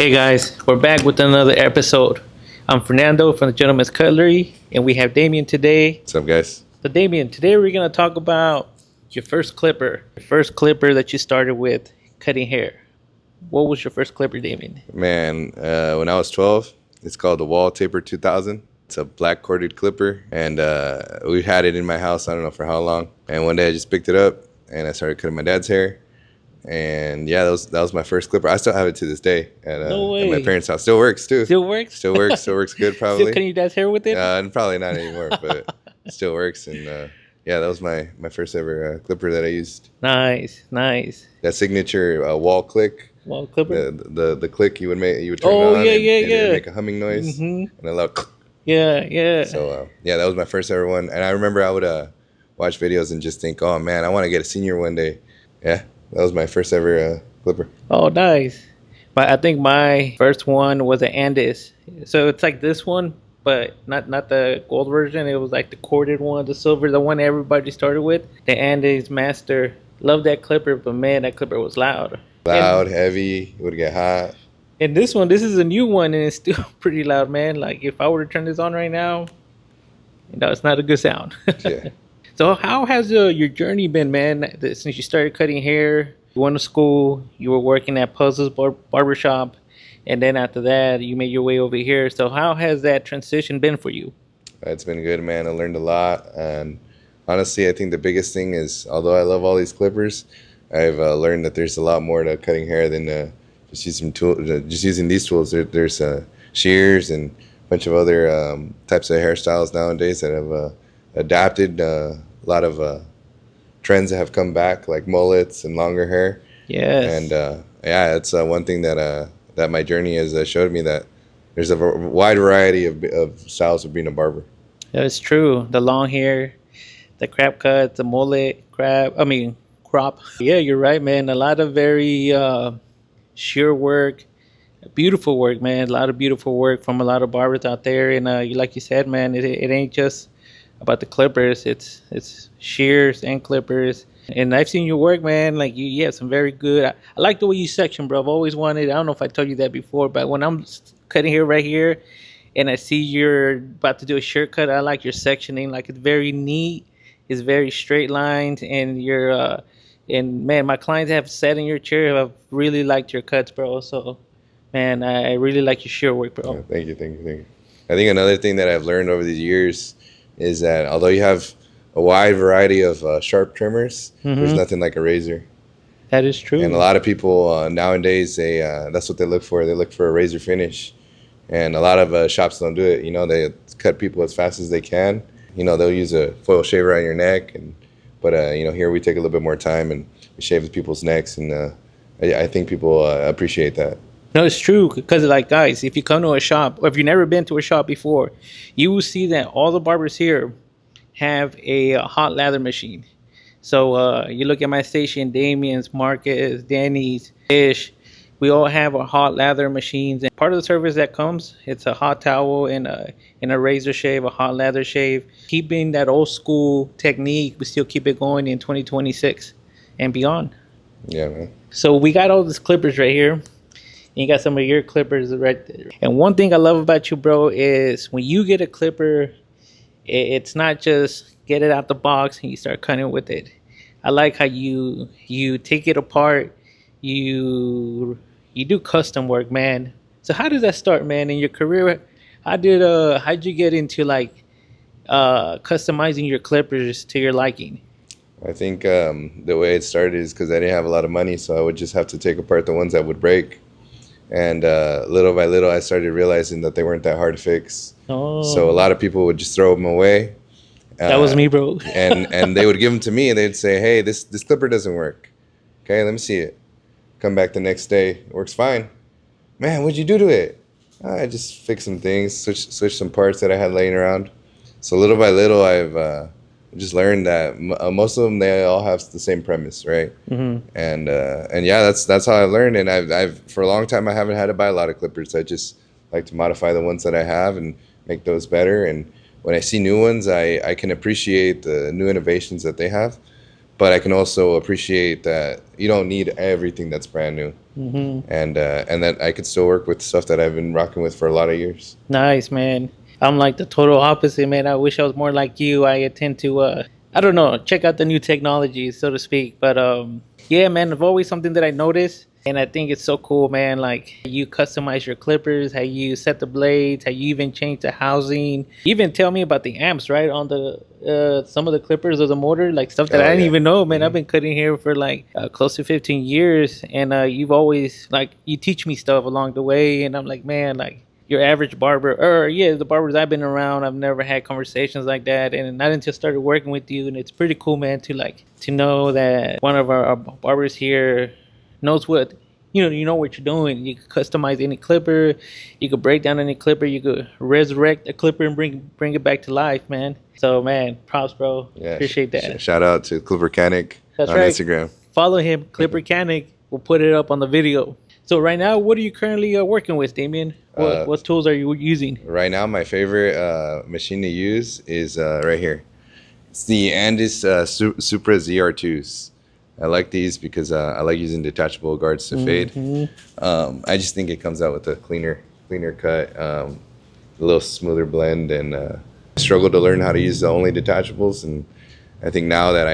Hey guys, we're back with another episode. I'm Fernando from the Gentleman's Cutlery, and we have Damien today. What's up, guys? So, Damien, today we're going to talk about your first clipper that you started with cutting hair. What was your first clipper, Damien? Man, when I was 12, it's called the Wall Taper 2000. It's a black corded clipper, and we had it in my house, I don't know for how long. And one day I just picked it up, and I started cutting my dad's hair. And yeah, that was my first clipper. I still have it to this day at my parents' house. Still works too. Still works? Still works good probably. Still cutting your dad's hair with it? Probably not anymore, but it still works. And yeah, that was my first ever clipper that I used. Nice. That signature wall click. Wall clipper? The click you would turn it on Oh, yeah. and it would make a humming noise and a loud Yeah. So yeah, that was my first ever one. And I remember I would watch videos and just think, oh man, I want to get a senior one day. Yeah. That was my first ever clipper. Oh, nice. But I think my first one was an Andes. So it's like this one, but not the gold version. It was like the corded one, the silver, the one everybody started with. The Andes Master. Love that clipper, but man, that clipper was loud. Heavy. It would get hot. And this is a new one, and it's still pretty loud, man. Like if I were to turn this on right now, it's not a good sound. Yeah. So how has your journey been, man? Since you started cutting hair, you went to school, you were working at Puzzles Barbershop, and then after that, you made your way over here. So how has that transition been for you? It's been good, man. I learned a lot. And honestly, I think the biggest thing is, although I love all these clippers, I've learned that there's a lot more to cutting hair than just using these tools. There's shears and a bunch of other types of hairstyles nowadays that have adapted. A lot of trends that have come back, like mullets and longer hair. Yes. And yeah, it's one thing that my journey has showed me, that there's a wide variety of styles of being a barber. That's true. The long hair, the crap cut, the mullet, crop. Yeah, you're right, man. A lot of very sheer work, beautiful work, man. A lot of beautiful work from a lot of barbers out there. And like you said, man, it ain't just about the clippers. It's shears and clippers. And I've seen your work, man. Like you have some very good. I like the way you section, bro. I've always wanted. I don't know if I told you that before, but when I'm cutting hair right here, and I see you're about to do a shirt cut, I like your sectioning. Like it's very neat. It's very straight lines, and you're. And man, my clients have sat in your chair. Have really liked your cuts, bro. So, man, I really like your shear work, bro. Yeah, thank you. I think another thing that I've learned over these years is that although you have a wide variety of sharp trimmers, there's nothing like a razor. That is true. And a lot of people nowadays, that's what they look for. They look for a razor finish. And a lot of shops don't do it. They cut people as fast as they can. They'll use a foil shaver on your neck. But here we take a little bit more time and we shave people's necks. And I think people appreciate that. No, it's true, because like, guys, if you come to a shop, or if you've never been to a shop before, you will see that all the barbers here have a hot lather machine. So you look at my station, Damien's, Marcus, Danny's, Ish, we all have our hot lather machines. And part of the service that comes, it's a hot towel and a razor shave, a hot lather shave. Keeping that old school technique, we still keep it going in 2026 and beyond. Yeah, man. So we got all these clippers right here. You got some of your clippers right there. And one thing I love about you, bro, is when you get a clipper, it's not just get it out the box and you start cutting with it. I like how you take it apart. You do custom work, man. So how did that start, man, in your career? How'd you get into like customizing your clippers to your liking? I think the way it started is because I didn't have a lot of money, so I would just have to take apart the ones that would break. And little by little, I started realizing that they weren't that hard to fix. Oh. So a lot of people would just throw them away. That was me, bro. and they would give them to me, and they'd say, "Hey, this clipper doesn't work. Okay, let me see it." Come back the next day, it works fine. Man, what'd you do to it? I just fixed some things, switched some parts that I had laying around. So little by little, I've just learned that most of them, they all have the same premise, right? And yeah, that's how I learned. And I've for a long time I haven't had to buy a lot of clippers. I just like to modify the ones that I have and make those better. And when I see new ones, I can appreciate the new innovations that they have. but I can also appreciate that you don't need everything that's brand new, and that I could still work with stuff that I've been rocking with for a lot of years. Nice, man. I'm like the total opposite, man. I wish I was more like you. I tend to, I don't know, check out the new technology, so to speak. But yeah, man, it's always something that I notice. And I think it's so cool, man. Like you customize your clippers, how you set the blades, how you even change the housing. You even tell me about the amps, right? On the some of the clippers of the motor, like stuff that I Oh didn't yeah. even know, man. I've been cutting hair for like close to 15 years, and you've always like you teach me stuff along the way, and I'm like, man, like your average barber, or yeah, the barbers I've been around, I've never had conversations like that, and not until I started working with you, and it's pretty cool, man, to like to know that one of our barbers here knows what you know what you're doing. You can customize any clipper, you could break down any clipper, you could resurrect a clipper and bring it back to life, man. So man, props, bro. Yeah, Appreciate that. shout out to Clipper Canic That's on right. Instagram. Follow him, Clipper Canic. We'll put it up on the video. So right now, what are you currently working with, Damien? What tools are you using? Right now, my favorite machine to use is right here. It's the Andis Supra ZR2s. I like these because I like using detachable guards to fade. I just think it comes out with a cleaner cut, a little smoother blend, and I struggled to learn how to use the only detachables, and I think now that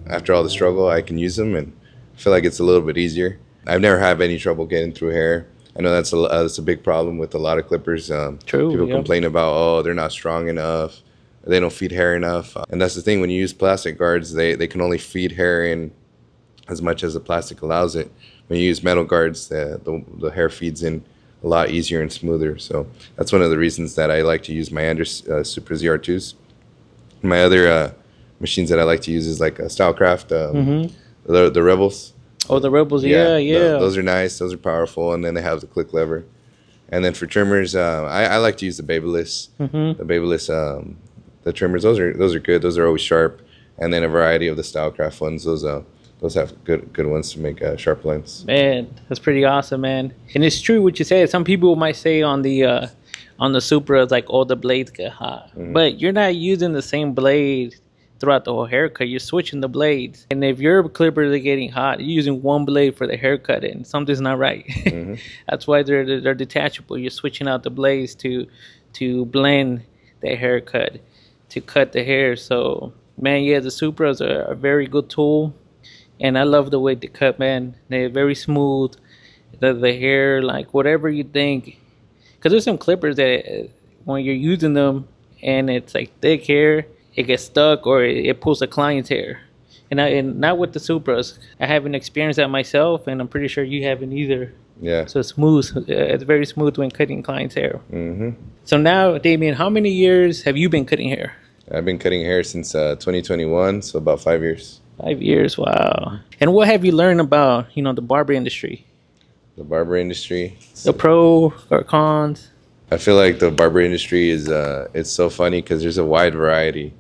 after all the struggle, I can use them, and I feel like it's a little bit easier. I've never had any trouble getting through hair. I know that's a big problem with a lot of clippers. True. People Yeah. complain about, oh, they're not strong enough, they don't feed hair enough, and that's the thing. When you use plastic guards, they can only feed hair in as much as the plastic allows it. When you use metal guards, the hair feeds in a lot easier and smoother. So that's one of the reasons that I like to use my Anders Super ZR2s. My other machines that I like to use is like a Stylecraft, the Rebels. Oh, the Rebels. Yeah, yeah. Those are nice. Those are powerful, and then they have the click lever. And then for trimmers, I like to use the Babyliss. The Babyliss, the trimmers. Those are good. Those are always sharp. And then a variety of the Stylecraft ones. Those have good ones to make sharp lines. Man, that's pretty awesome, man. And it's true what you said. Some people might say on the Supra, like, oh, the blades get hot, but you're not using the same blade throughout the whole haircut. You're switching the blades, and if your clippers are getting hot, you're using one blade for the haircut, and something's not right. That's why they're detachable. You're switching out the blades to blend the haircut, to cut the hair. So, man, yeah, the Supras are a very good tool. And I love the way they cut, man. They're very smooth. The hair, like whatever you think. Because there's some clippers that when you're using them and it's like thick hair, it gets stuck or it pulls the client's hair. And not with the Supras. I haven't experienced that myself, and I'm pretty sure you haven't either. Yeah. So it's smooth. It's very smooth when cutting client's hair. So now, Damien, how many years have you been cutting hair? I've been cutting hair since 2021, so about 5 years. 5 years, wow. And what have you learned about, the barber industry? The barber industry. The pro or cons? I feel like the barber industry is it's so funny because there's a wide variety.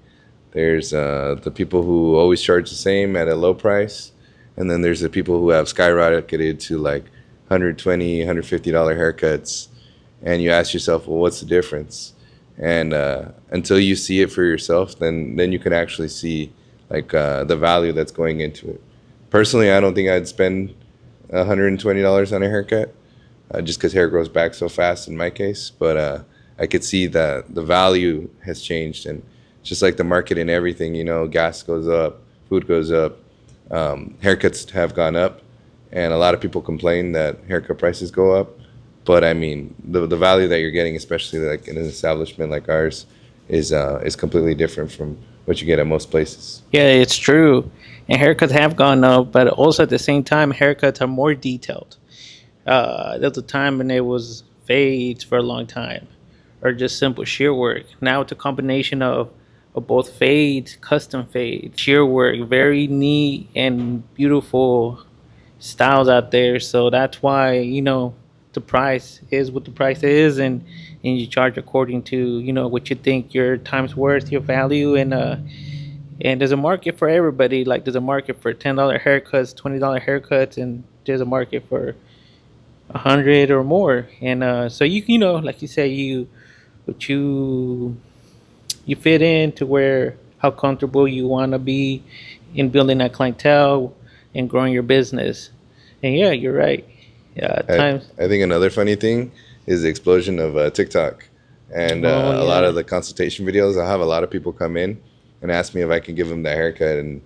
There's the people who always charge the same at a low price, and then there's the people who have skyrocketed to like $120, $150 haircuts, and you ask yourself, well, what's the difference? And until you see it for yourself, then you can actually see like the value that's going into it. Personally, I don't think I'd spend $120 on a haircut just because hair grows back so fast in my case. But I could see that the value has changed, and just like the market and everything, gas goes up, food goes up, haircuts have gone up, and a lot of people complain that haircut prices go up. But I mean, the value that you're getting, especially like in an establishment like ours, is completely different from what you get at most places. Yeah, it's true. And haircuts have gone up, but also at the same time, haircuts are more detailed. There was a time when it was fades for a long time, or just simple shear work. Now it's a combination of both fades, custom fades, shear work, very neat and beautiful styles out there. So that's why, the price is what the price is, and you charge according to what you think your time's worth, your value, and there's a market for everybody. Like there's a market for $10 haircuts, $20 haircuts, and there's a market for 100 or more. And so like you say, you fit in to where how comfortable you want to be, in building that clientele and growing your business. And yeah, you're right. Yeah, at times. I think another funny thing is the explosion of TikTok and Oh a lot yeah, of the consultation videos. I have a lot of people come in and ask me if I can give them that haircut, and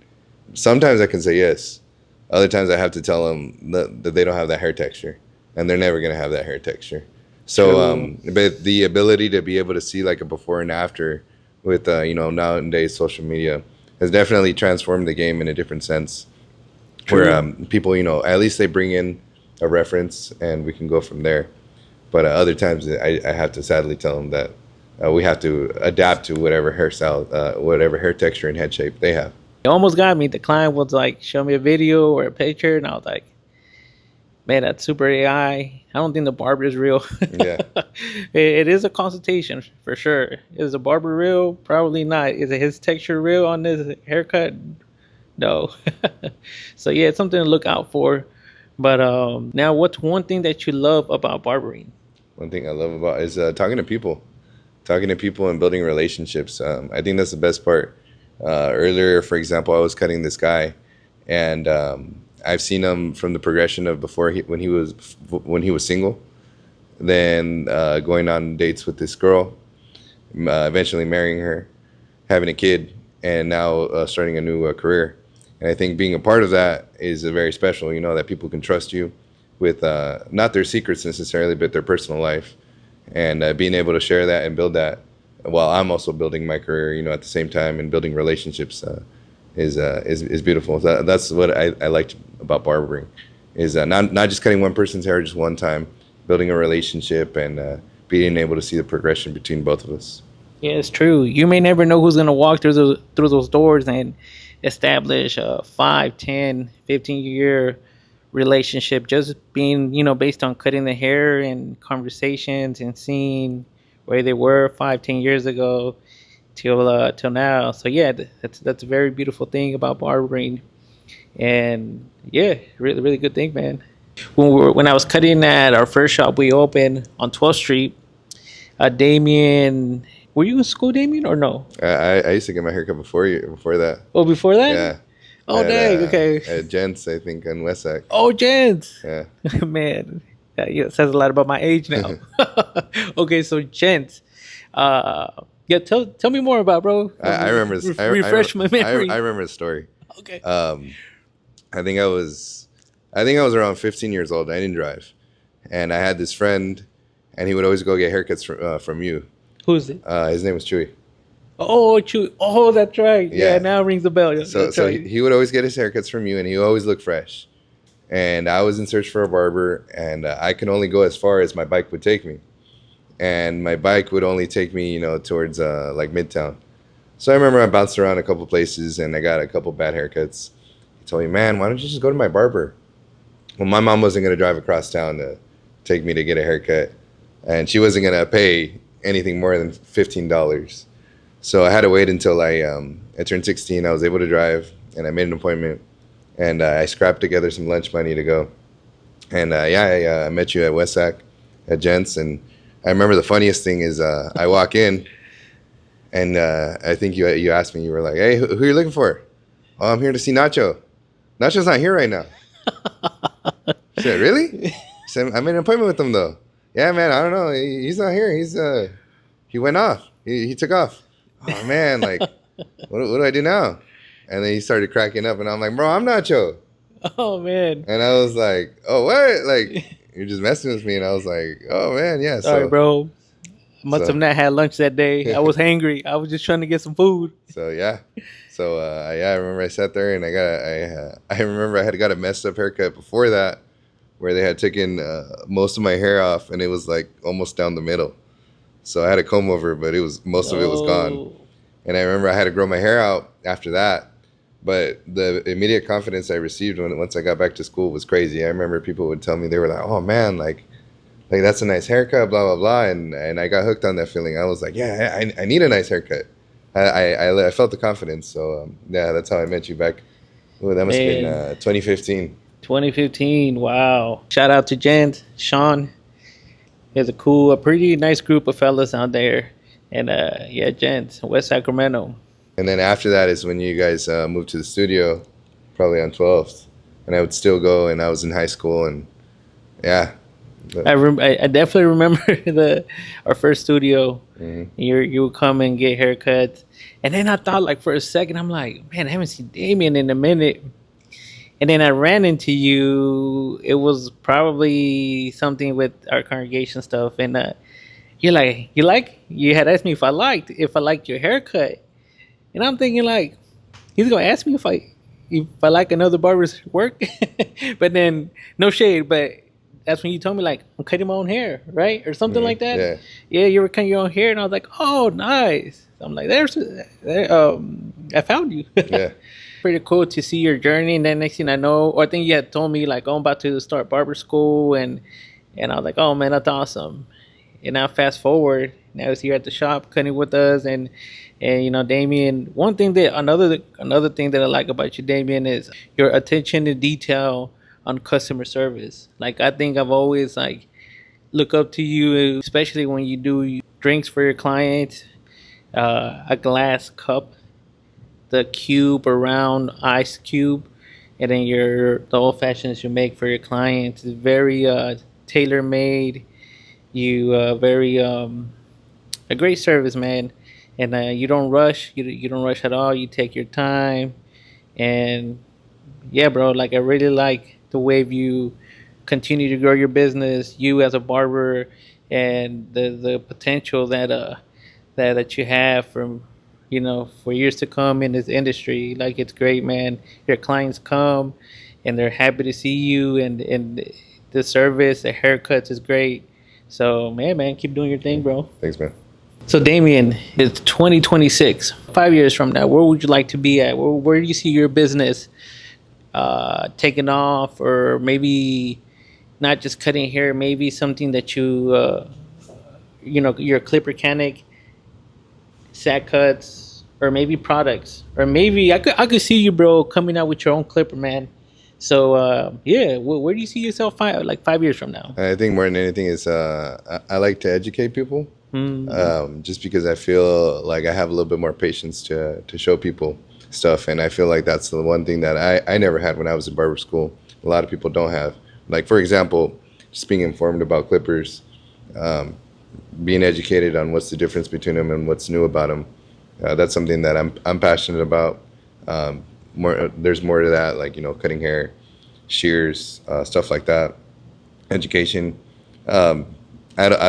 sometimes I can say yes. Other times I have to tell them that they don't have that hair texture, and they're never gonna have that hair texture. So, true. but the ability to be able to see like a before and after with nowadays social media has definitely transformed the game in a different sense. Where True. people, at least they bring in a reference and we can go from there. But other times I have to sadly tell them that we have to adapt to whatever hairstyle, whatever hair texture and head shape they have. It almost got me. The client was like, show me a video or a picture, and I was like, man, that's super AI. I don't think the barber is real. Yeah. It is a consultation for sure. Is the barber real? Probably not. Is it his texture real on this haircut? No. So yeah, it's something to look out for. But now, what's one thing that you love about barbering? One thing I love about is talking to people and building relationships. I think that's the best part. Earlier, for example, I was cutting this guy, and I've seen him from the progression of before when he was single, then going on dates with this girl, eventually marrying her, having a kid, and now starting a new career. And I think being a part of that is very special. That people can trust you with not their secrets necessarily, but their personal life, and being able to share that and build that while I'm also building my career. At the same time, and building relationships is beautiful. That's what I liked about barbering, is not just cutting one person's hair just one time, building a relationship and being able to see the progression between both of us. Yeah, it's true. You may never know who's gonna walk through those doors and establish a 5, 10, 15 year relationship, just being, based on cutting the hair and conversations and seeing where they were 5, 10 years ago till now. So yeah, that's a very beautiful thing about barbering. And yeah, really really good thing, man. When I was cutting at our first shop we opened on 12th Street, Damien, were you in school, Damien, or no? I used to get my haircut before that. Oh, before that? Yeah. Oh, dang. Okay. At Gents, I think, in Westside. Oh, gents. Yeah. Man, yeah, it says a lot about my age now. Okay, so gents. Yeah, tell me more about, bro. I remember. Refresh my memory. I remember the story. Okay. I think I was around 15 years old. I didn't drive, and I had this friend, and he would always go get haircuts from you. Who's it? His name was Chewy. Oh, oh, that's right. Yeah, Yeah. now it rings a bell. So That's so right. he would always get his haircuts from you, and he always looked fresh. And I was in search for a barber, and I could only go as far as my bike would take me. And my bike would only take me, towards like Midtown. So I remember I bounced around a couple places, and I got a couple bad haircuts. He told me, "Man, why don't you just go to my barber?" Well, my mom wasn't going to drive across town to take me to get a haircut, and she wasn't going to pay anything more than $15. So I had to wait until I turned 16. I was able to drive, and I made an appointment, and I scrapped together some lunch money to go. And I met you at Westsac at Gents, and I remember the funniest thing is I walk in, and I think you asked me, you were like, "Hey, who are you looking for?" "Oh, I'm here to see Nacho. Nacho's not here right now." I said, "Really?" I said, "I made an appointment with him though." "Yeah, man, I don't know. He's not here. He went off. He took off." "Oh man, like, what do I do now?" And then he started cracking up, and I'm like, "Bro, I'm Nacho." Oh, man. And I was like, "Oh, what? Like, you're just messing with me?" And I was like, "Oh man, yeah." Sorry, So, bro. I must so have not had lunch that day. I was hungry. I was just trying to get some food. so yeah. So I remember I sat there and I remember I had got a messed up haircut before that, where they had taken most of my hair off, and it was like almost down the middle. So I had a comb over, but most of it was gone. Oh, And I remember I had to grow my hair out after that. But the immediate confidence I received once I got back to school was crazy. I remember people would tell me, they were like, "Oh man, like that's a nice haircut, blah blah blah," and I got hooked on that feeling. I was like, "Yeah, I need a nice haircut." I felt the confidence. So yeah, that's how I met you back. Ooh, that must have been man. 2015. 2015. Wow. Shout out to Jen, Sean. He has a pretty nice group of fellas out there. And yeah, Jen, West Sacramento. And then after that is when you guys moved to the studio, probably on 12th. And I would still go, and I was in high school, and yeah. I definitely remember the our first studio. Mhm. You would come and get haircuts, and then I thought like for a second I'm like, man, I haven't seen Damien in a minute. And then I ran into you. It was probably something with our congregation stuff, and you had asked me if I liked your haircut, and I'm thinking like he's gonna ask me if I like another barber's work, but then no shade, but that's when you told me like I'm cutting my own hair, right, or something like that. Yeah. Yeah, you were cutting your own hair, and I was like, oh, nice. I'm like, I found you. Yeah. Pretty cool to see your journey. And then next thing I know, or I think you had told me like, oh, I'm about to start barber school, and I was like, oh man, that's awesome. And now fast forward, now he's here at the shop cutting with us, and you know, Damien. Another thing that I like about you, Damien, is your attention to detail on customer service. Like I think I've always like look up to you, especially when you do drinks for your clients, a glass cup, the cube around ice cube, and then the old fashions you make for your clients is very tailor made. You very a great service, man, and you don't rush. You don't rush at all. You take your time, and yeah, bro. Like I really like the way you continue to grow your business, you as a barber, and the potential that you have from for years to come in this industry. Like it's great, man. Your clients come and they're happy to see you, and the service, the haircuts is great. So man, keep doing your thing, bro. Thanks, man. So Damien, it's 2026. 5 years from now, where would you like to be at? Where do you see your business taking off, or maybe not just cutting hair, maybe something that you're a clip mechanic, sack cuts, or maybe products, or maybe I could see you, bro, coming out with your own clipper, man. So yeah, where do you see yourself 5 years from now? I think more than anything is I like to educate people, just because I feel like I have a little bit more patience to show people stuff, and I feel like that's the one thing that I never had when I was in barber school. A lot of people don't have. Like for example, just being informed about clippers, being educated on what's the difference between them and what's new about them. That's something that I'm passionate about. There's more to that, like cutting hair, shears, stuff like that. Education. I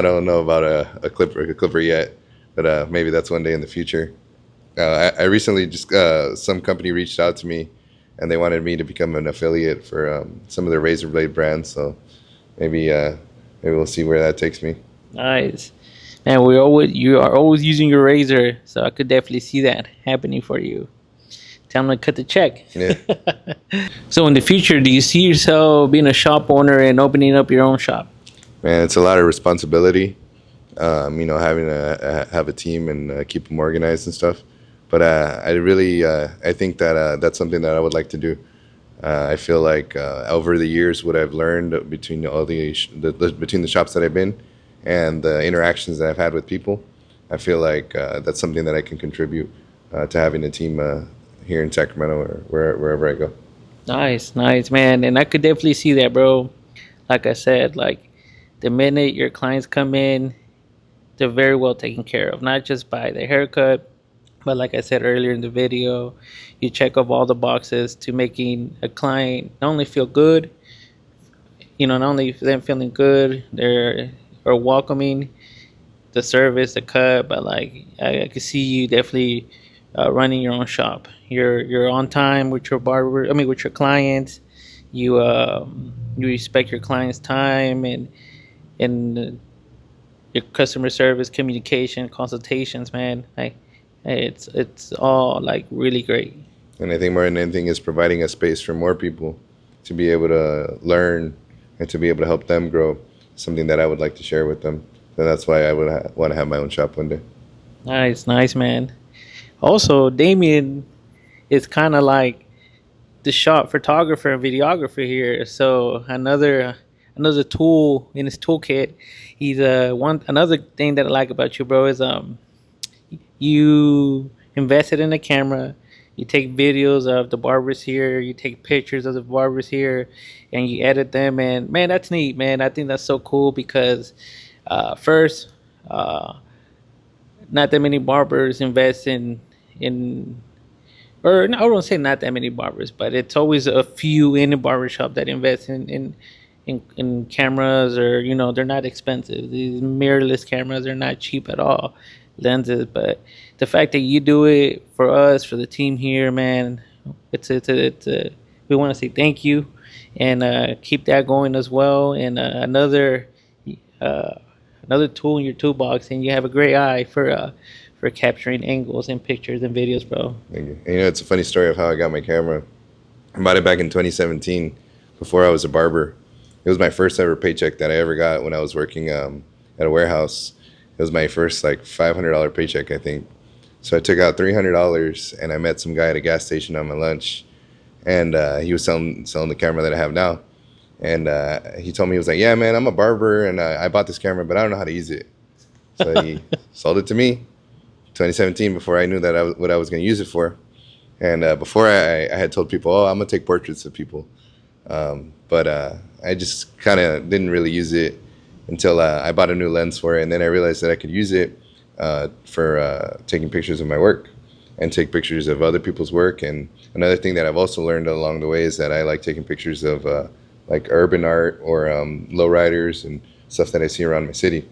don't know about a clipper yet, but maybe that's one day in the future. I recently just some company reached out to me, and they wanted me to become an affiliate for some of their razor blade brands. So maybe we'll see where that takes me. Nice. And you are always using your razor, so I could definitely see that happening for you. Tell them to cut the check. Yeah. So in the future, do you see yourself being a shop owner and opening up your own shop? Man, it's a lot of responsibility. Having to have a team and keep them organized and stuff. But I think that that's something that I would like to do. I feel like over the years, what I've learned between between the shops that I've been and the interactions that I've had with people, I feel like that's something that I can contribute to having a team here in Sacramento or wherever I go. Nice, man. And I could definitely see that, bro. Like I said, like the minute your clients come in, they're very well taken care of, not just by the haircut, but like I said earlier in the video, you check off all the boxes to making a client not only feel good, not only them feeling good, they're or welcoming the service, the cut, but like I could see you definitely running your own shop. You're on time with your barber. I mean, with your clients. You respect your clients' time and your customer service, communication, consultations, man. It's all like really great. And I think more than anything is providing a space for more people to be able to learn and to be able to help them grow. Something that I would like to share with them. And that's why I would want to have my own shop one day. Nice, man. Also, Damien is kind of like the shop photographer and videographer here. So another tool in his toolkit. He's another thing that I like about you, bro, is you invested in a camera. You take videos of the barbers here. You take pictures of the barbers here, and you edit them. And man, that's neat, man. I think that's so cool because first, uh, not that many barbers invest in or no, I don't say not that many barbers, but it's always a few in the barbershop that invest in cameras, or they're not expensive. These mirrorless cameras are not cheap at all, lenses. But the fact that you do it for us, for the team here, man, it's we want to say thank you, and keep that going as well. And uh, another tool in your toolbox, and you have a great eye for capturing angles and pictures and videos, bro. Thank you. And, it's a funny story of how I got my camera. I bought it back in 2017 before I was a barber. It was my first ever paycheck that I ever got when I was working at a warehouse. It was my first like $500 paycheck, I think. So I took out $300 and I met some guy at a gas station on my lunch, and he was selling the camera that I have now. And he told me, he was like, "Yeah, man, I'm a barber and I bought this camera, but I don't know how to use it." So he sold it to me 2017 before I knew that what I was going to use it for. And before I had told people, "Oh, I'm going to take portraits of people." But I just kind of didn't really use it until I bought a new lens for it. And then I realized that I could use it for taking pictures of my work and take pictures of other people's work. And another thing that I've also learned along the way is that I like taking pictures of like urban art or lowriders and stuff that I see around my city.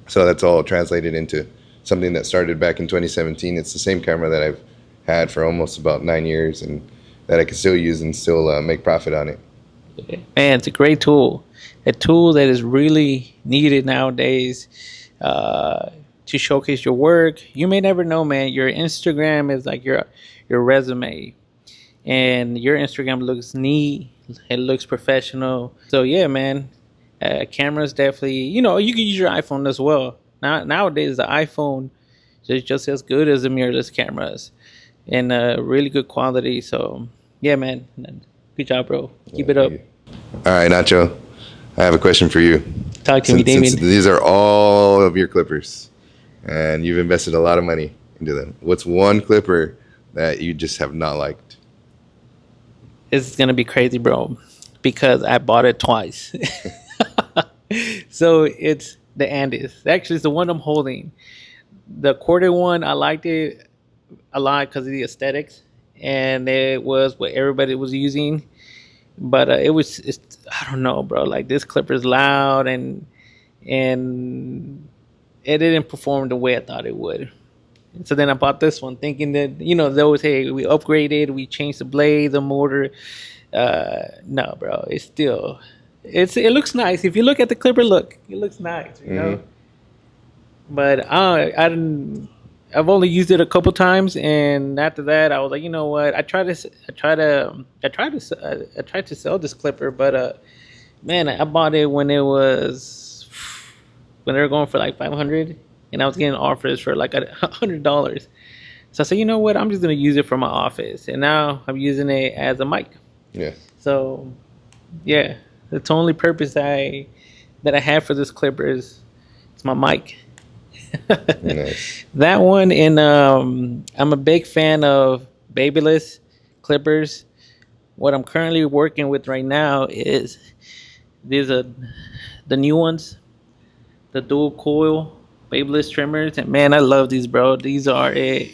So that's all translated into something that started back in 2017. It's the same camera that I've had for almost about 9 years, and that I can still use and still make profit on it. Man, it's a great tool. A tool that is really needed nowadays to showcase your work. You may never know, man. Your Instagram is like your resume, and your Instagram looks neat. It looks professional. So yeah, man. Cameras definitely. You can use your iPhone as well. Nowadays, the iPhone is just as good as the mirrorless cameras, and really good quality. So yeah, man. Good job, bro. Keep it up. All right, Nacho, I have a question for you. Talk to me, Damien. Since these are all of your clippers, and you've invested a lot of money into them, what's one clipper that you just have not liked? This is gonna be crazy, bro, because I bought it twice. So it's the Andes. Actually, it's the one I'm holding. The quarter one, I liked it a lot because of the aesthetics, and it was what everybody was using. But I don't know, bro. Like, this clipper's loud, and it didn't perform the way I thought it would. So then I bought this one, thinking that they always say we upgraded, we changed the blade, the motor. No, bro. It looks nice. If you look at the clipper, it looks nice, you know. But I didn't. I've only used it a couple times, and after that, I was like, you know what? I tried to sell this clipper, but man, I bought it when they were going for like 500, and I was getting offers for like $100. So I said, you know what? I'm just gonna use it for my office, and now I'm using it as a mic. Yeah. So, yeah, the only purpose that I have for this clipper is it's my mic. Nice. That one, and I'm a big fan of babyless clippers. What I'm currently working with right now is the new ones, the dual coil babyless trimmers, and man, I love these, bro. These are it.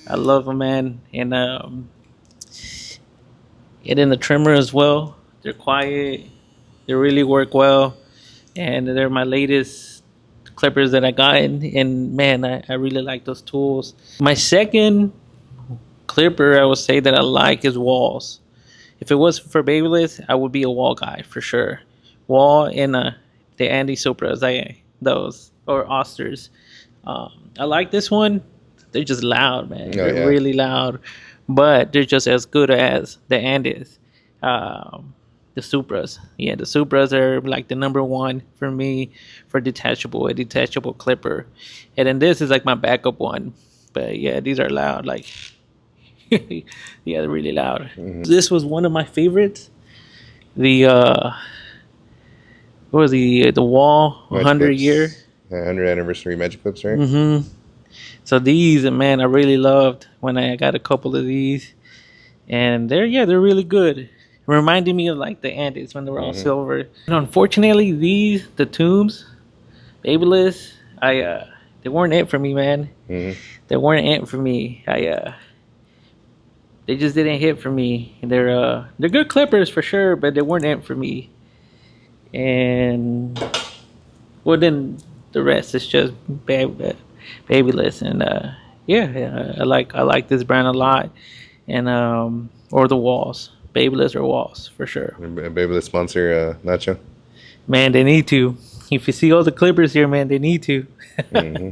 I love them, man, and in the trimmer as well. They're quiet. They really work well, and they're my latest clippers that I got, and man, I really like those tools. My second clipper I would say that I like is walls. If it was for babyless, I would be a wall guy for sure. Wall and the Andy Supras, those or Osters. I like this one. They're just loud, man. They're really loud, but they're just as good as the Andys. The Supras. Yeah, the Supras are like the number one for me for a detachable clipper. And then this is like my backup one. But yeah, these are loud. Like, yeah, they're really loud. Mm-hmm. This was one of my favorites. The what was the Wall 100 year? 100 anniversary Magic Clips, right? Mm-hmm. So these, man, I really loved when I got a couple of these, and they're really good. Reminding me of like the Andes when they were all Hmm. silver. And unfortunately, the Tombs, Babyless, they weren't it for me, man. Hmm. They weren't it for me. They just didn't hit for me. They're good clippers for sure, but they weren't it for me. And well, then the rest is just Babyless, and yeah, I like this brand a lot, and or the Walls, Babyless or Walls for sure. Baby, let's sponsor Nacho. Man, they need to. If you see all the clippers here, man, they need to. Hmm.